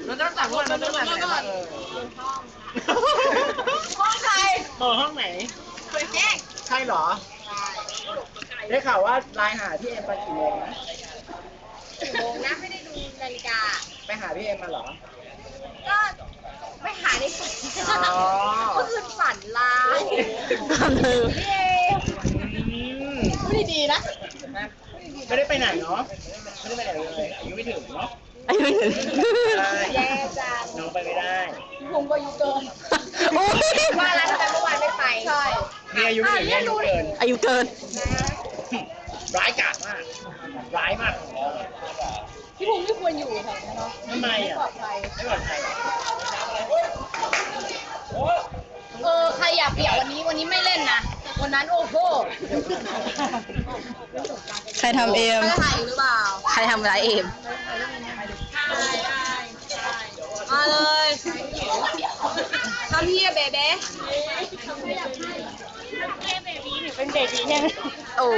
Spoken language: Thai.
เราต้องสั่งว่าเราต้องสั่งก่อนห้องใคร ห้องไหน เคยแจ้ง ใช่เหรอได้ข่าวว่าไลน์หาพี่เอ็มไปกี่โมงนะ กี่โมงนะไม่ได้ดูนาฬิกา ไปหาพี่เอ็มมาเหรอ ก็ไม่หายในฝัน อ๋อ เมื่อคืนฝันร้ายพี่เอ พูดดีๆนะ ไม่ได้ไปไหนเนาะไม่ได้ไปไหนเลยอายุไม่ถึงเนาะ อายุไม่ถึง แย่จัง น้องไปไม่ได้ พุงก็อายุเกิน โอ้ย ว่าแล้วทำไมเมื่อวานไม่ไป ใช่ มีอายุไม่ถึง เนี่ย อายุ รู้ดิ เกิน อายุเกิน ร้ายกาจมาก ร้ายมาก พี่พุงไม่ควรอยู่แถวนี้เนาะ ทำไม ไม่ อ่ะ ปลอดภัย ไม่ปลอดภัยเหรอ ใครอยากเปียกวันนี้ไม่เล่นนะ วันนั้นโอ้โห ใครทำเอม เขาจะถ่ายอยู่หรือเปล่า ใครทำร้ายเอม มาเลยทำพี่เบเบ้ โอ้